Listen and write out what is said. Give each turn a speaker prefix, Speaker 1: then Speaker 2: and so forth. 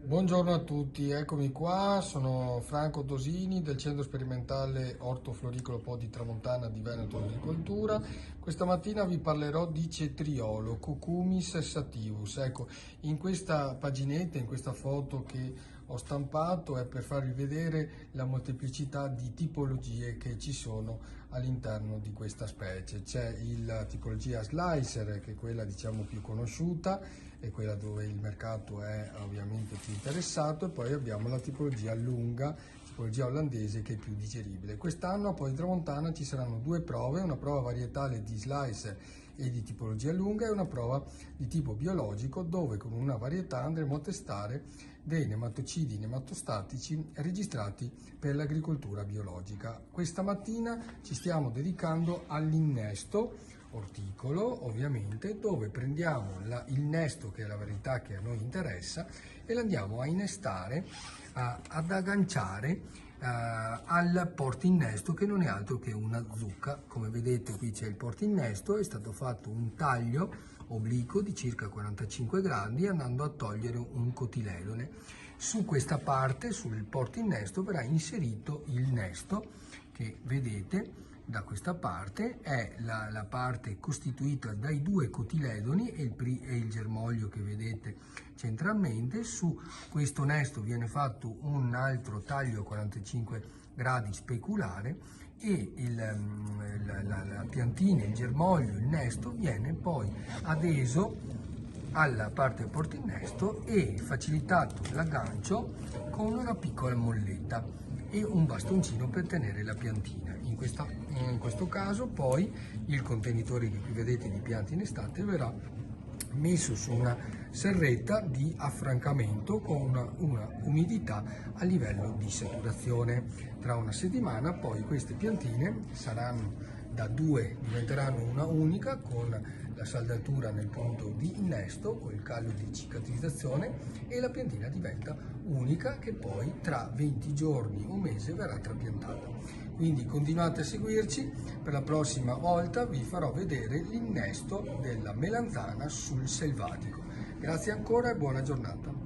Speaker 1: Buongiorno a tutti, eccomi qua, sono Franco Tosini del Centro Sperimentale Ortofloricolo Po di Tramontana di Veneto Agricoltura. Questa mattina vi parlerò di cetriolo, Cucumis sativus. Ecco, in questa paginetta, in questa foto che ho stampato è per farvi vedere la molteplicità di tipologie che ci sono all'interno di questa specie. C'è la tipologia slicer, che è quella diciamo più conosciuta, è quella dove il mercato è ovviamente più interessato, e poi abbiamo la tipologia lunga, tipologia olandese, che è più digeribile. Quest'anno poi in Tramontana ci saranno due prove, una prova varietale di slicer e di tipologia lunga e una prova di tipo biologico, dove con una varietà andremo a testare dei nematocidi nematostatici registrati per l'agricoltura biologica. Questa mattina ci stiamo dedicando all'innesto orticolo, ovviamente, dove prendiamo il nesto, che è la varietà che a noi interessa, e l'andiamo a innestare, ad agganciare al portinnesto, che non è altro che una zucca. Come vedete qui c'è il portinnesto, è stato fatto un taglio obliquo di circa 45 gradi andando a togliere un cotiledone. Su questa parte, sul portinnesto, verrà inserito il nesto che vedete da questa parte. È la parte costituita dai due cotiledoni e il germoglio che vedete centralmente. Su questo nesto viene fatto un altro taglio a 45 gradi speculare e la piantina, il germoglio, il nesto viene poi adeso alla parte del portinnesto e facilitato l'aggancio con una piccola molletta e un bastoncino per tenere la piantina. In questo caso poi il contenitore che qui vedete di piante innestate verrà messo su una serretta di affrancamento con una umidità a livello di saturazione. Tra una settimana poi queste piantine saranno da due, diventeranno una unica, con la saldatura nel punto di innesto, con il calo di cicatrizzazione, e la piantina diventa unica, che poi tra 20 giorni, un mese, verrà trapiantata. Quindi continuate a seguirci, per la prossima volta vi farò vedere l'innesto della melanzana sul selvatico. Grazie ancora e buona giornata.